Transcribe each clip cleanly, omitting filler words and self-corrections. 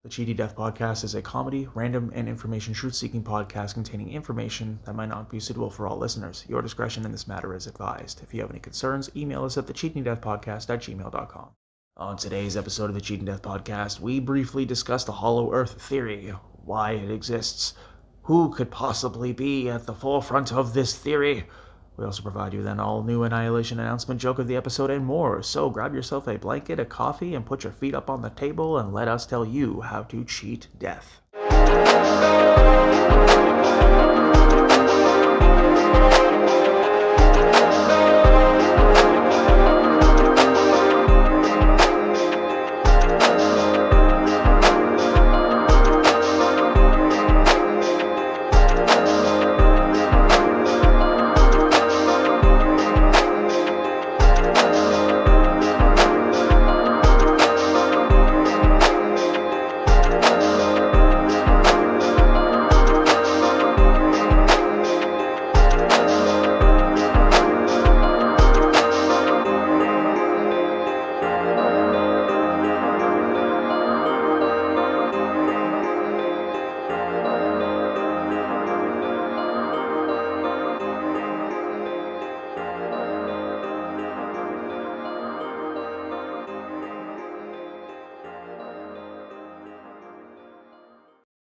The Cheaty Death Podcast is a comedy, random, and information truth-seeking podcast containing information that might not be suitable for all listeners. Your discretion in this matter is advised. If you have any concerns, email us at thecheatingdeathpodcast@gmail.com. On today's episode of the Cheating Death Podcast, we briefly discuss the Hollow Earth theory, why it exists, who could possibly be at the forefront of this theory. We also provide you with an all-new Annihilation Announcement joke of the episode and more, so grab yourself a blanket, a coffee, and put your feet up on the table and let us tell you how to cheat death.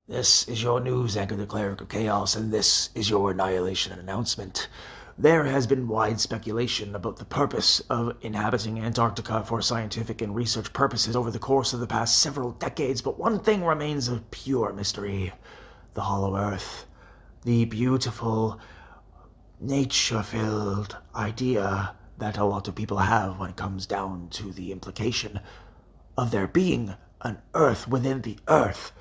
This is your news anchor, the Cleric of Chaos, and this is your Annihilation Announcement. There has been wide speculation about the purpose of inhabiting Antarctica for scientific and research purposes over the course of the past several decades, but one thing remains a pure mystery: the Hollow Earth. The beautiful, nature-filled idea that a lot of people have when it comes down to the implication of there being an Earth within the Earth.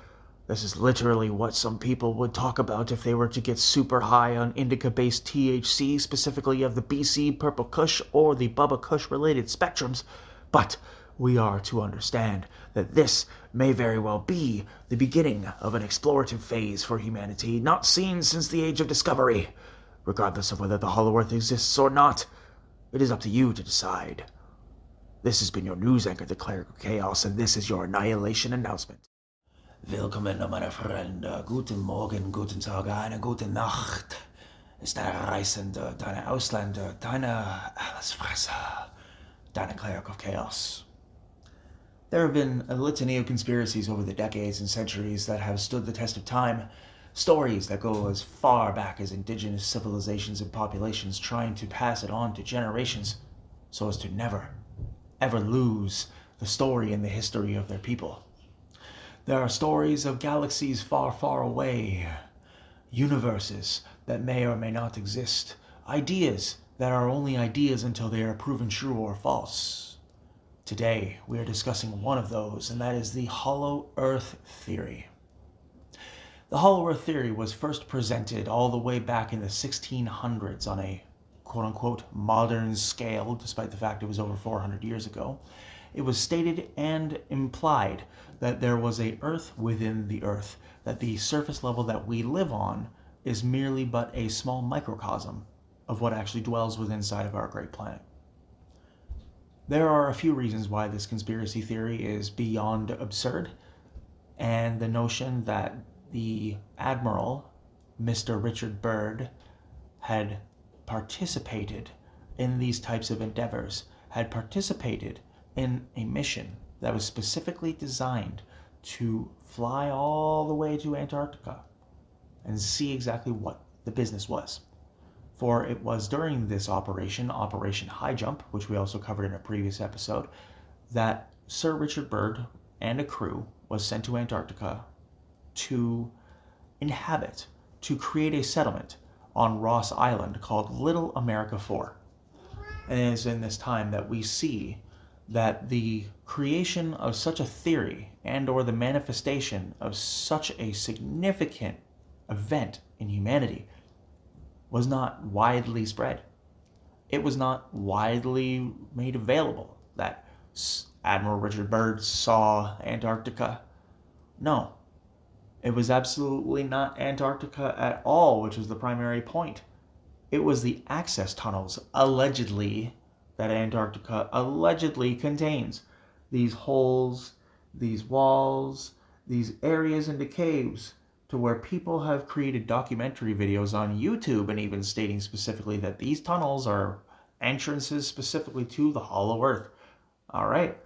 This is literally what some people would talk about if they were to get super high on indica-based THC, specifically of the BC Purple Kush or the Bubba Kush related spectrums. But we are to understand that this may very well be the beginning of an explorative phase for humanity, not seen since the Age of Discovery. Regardless of whether the Hollow Earth exists or not, it is up to you to decide. This has been your news anchor, the Cleric of Chaos, and this is your Annihilation Announcement. Willkommen, meine Freunde. Guten Morgen, guten Tag, eine gute Nacht. Ist deine Reisende, deine Ausländer, deine Allesfresser, deine Cleric of Chaos. There have been a litany of conspiracies over the decades and centuries that have stood the test of time. Stories that go as far back as indigenous civilizations and populations trying to pass it on to generations so as to never, ever lose the story and the history of their people. There are stories of galaxies far, far away, universes that may or may not exist, ideas that are only ideas until they are proven true or false. Today, we are discussing one of those, and that is the Hollow Earth theory. The Hollow Earth theory was first presented all the way back in the 1600s on a quote-unquote modern scale, despite the fact it was over 400 years ago. It was stated and implied that there was a Earth within the Earth, that the surface level that we live on is merely but a small microcosm of what actually dwells within inside of our great planet. There are a few reasons why this conspiracy theory is beyond absurd, and the notion that the Admiral, Mr. Richard Byrd, had participated in these types of endeavors, had participated in a mission that was specifically designed to fly all the way to Antarctica and see exactly what the business was. For it was during this operation, Operation High Jump, which we also covered in a previous episode, that Sir Richard Byrd and a crew was sent to Antarctica to inhabit, to create a settlement on Ross Island called Little America 4. And it is in this time that we see that the creation of such a theory and or the manifestation of such a significant event in humanity was not widely spread. It was not widely made available that Admiral Richard Byrd saw Antarctica. No, it was absolutely not Antarctica at all, which was the primary point. It was the access tunnels, allegedly, that Antarctica allegedly contains. These holes, these walls, these areas into caves, to where people have created documentary videos on YouTube and even stating specifically that these tunnels are entrances specifically to the Hollow Earth. All right,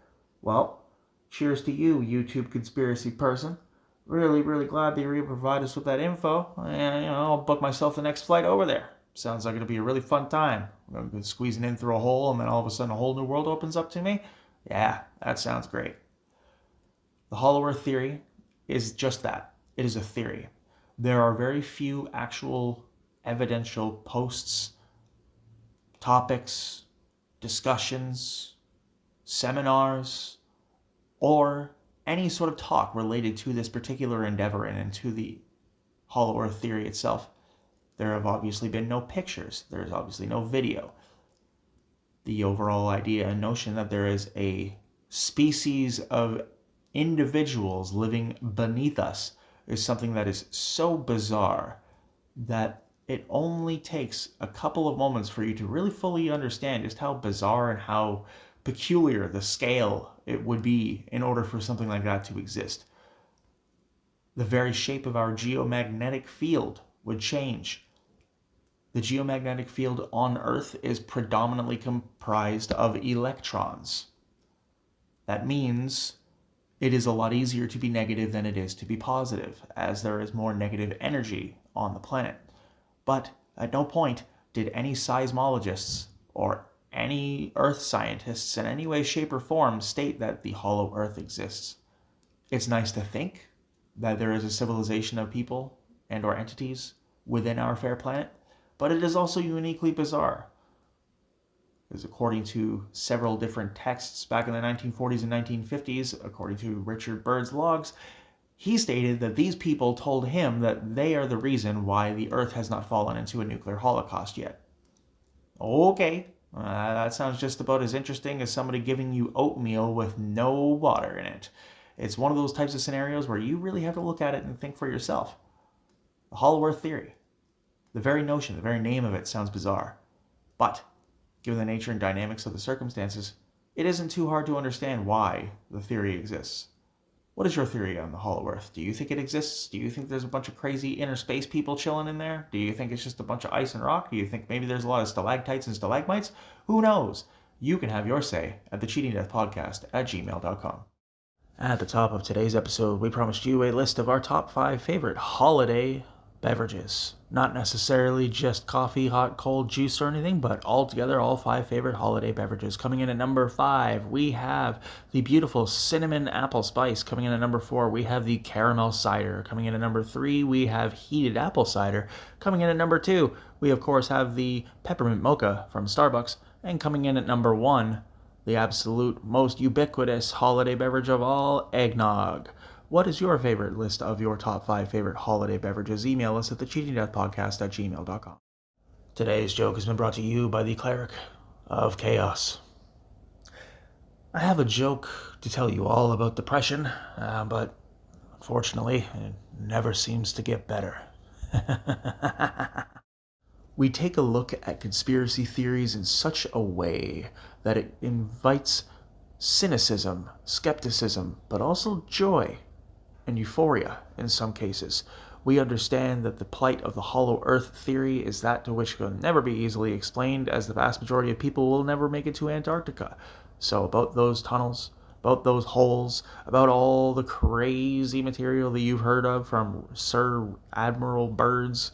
well, cheers to you, YouTube conspiracy person. Really, really glad that you're able to provide us with that info, and I'll book myself the next flight over there. Sounds like it'll be a really fun time. I'm going to squeezing in through a hole, and then all of a sudden a whole new world opens up to me. Yeah, that sounds great. The Hollow Earth theory is just that. It is a theory. There are very few actual evidential posts, topics, discussions, seminars, or any sort of talk related to this particular endeavor and to the Hollow Earth theory itself. There have obviously been no pictures. There's obviously no video. The overall idea and notion that there is a species of individuals living beneath us is something that is so bizarre that it only takes a couple of moments for you to really fully understand just how bizarre and how peculiar the scale it would be in order for something like that to exist. The very shape of our geomagnetic field would change. The geomagnetic field on Earth is predominantly comprised of electrons. That means it is a lot easier to be negative than it is to be positive, as there is more negative energy on the planet. But at no point did any seismologists or any Earth scientists in any way, shape, or form state that the Hollow Earth exists. It's nice to think that there is a civilization of people and or entities within our fair planet, but it is also uniquely bizarre. Because according to several different texts back in the 1940s and 1950s, according to Richard Byrd's logs, he stated that these people told him that they are the reason why the Earth has not fallen into a nuclear holocaust yet. Okay, that sounds just about as interesting as somebody giving you oatmeal with no water in it. It's one of those types of scenarios where you really have to look at it and think for yourself. The Hollow Earth theory. The very notion, the very name of it sounds bizarre. But given the nature and dynamics of the circumstances, it isn't too hard to understand why the theory exists. What is your theory on the Hollow Earth? Do you think it exists? Do you think there's a bunch of crazy inner space people chilling in there? Do you think it's just a bunch of ice and rock? Do you think maybe there's a lot of stalactites and stalagmites? Who knows? You can have your say at thecheatingdeathpodcast@gmail.com. At the top of today's episode, we promised you a list of our top 5 favorite holiday beverages. Not necessarily just coffee, hot, cold, juice, or anything, but altogether all 5 favorite holiday beverages. Coming in at number 5, we have the beautiful cinnamon apple spice. Coming in at number 4, we have the caramel cider. Coming in at number 3, we have heated apple cider. Coming in at number 2, we of course have the peppermint mocha from Starbucks. And coming in at number 1, the absolute most ubiquitous holiday beverage of all, eggnog. What is your favorite list of your top 5 favorite holiday beverages? Email us at thecheatingdeathpodcast@gmail.com. Today's joke has been brought to you by the Cleric of Chaos. I have a joke to tell you all about depression, but unfortunately, it never seems to get better. We take a look at conspiracy theories in such a way that it invites cynicism, skepticism, but also joy and euphoria in some cases. We understand that the plight of the Hollow Earth theory is that to which will never be easily explained, as the vast majority of people will never make it to Antarctica. So about those tunnels, about those holes, about all the crazy material that you've heard of from Sir Admiral Byrd's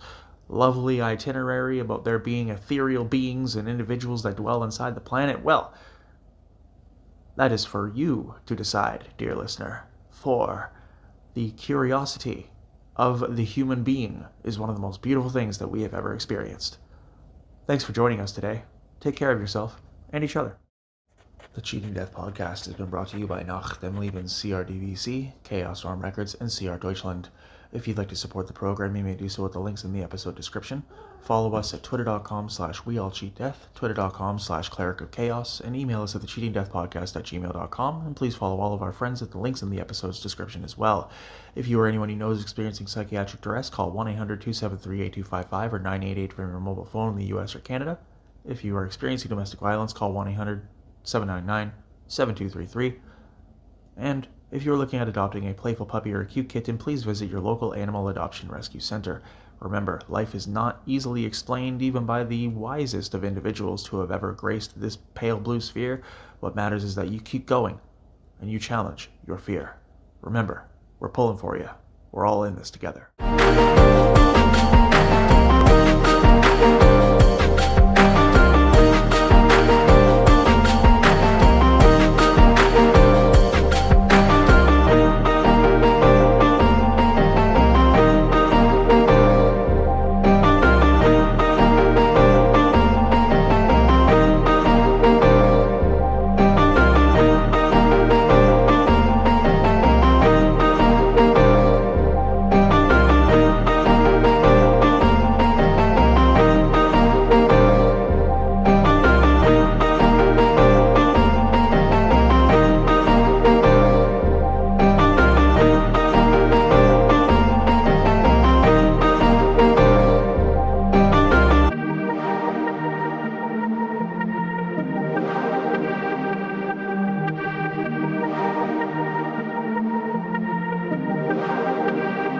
lovely itinerary about there being ethereal beings and individuals that dwell inside the planet, well, that is for you to decide, dear listener. For the curiosity of the human being is one of the most beautiful things that we have ever experienced. Thanks for joining us today. Take care of yourself and each other. The Cheating Death Podcast has been brought to you by Nach dem Leben CRDVC, Chaos Storm Records, and CR Deutschland. If you'd like to support the program, you may do so at the links in the episode description. Follow us at twitter.com/weallcheatdeath, twitter.com/Cleric of Chaos, and email us at thecheatingdeathpodcast@gmail.com. And please follow all of our friends at the links in the episode's description as well. If you or anyone you know is experiencing psychiatric duress, call 1-800-273-8255 or 988 from your mobile phone in the US or Canada. If you are experiencing domestic violence, call 1-800-799-7233. And If you're looking at adopting a playful puppy or a cute kitten, please visit your local animal adoption rescue center. Remember, life is not easily explained even by the wisest of individuals who have ever graced this pale blue sphere. What matters is that you keep going and you challenge your fear. Remember, we're pulling for you. We're all in this together.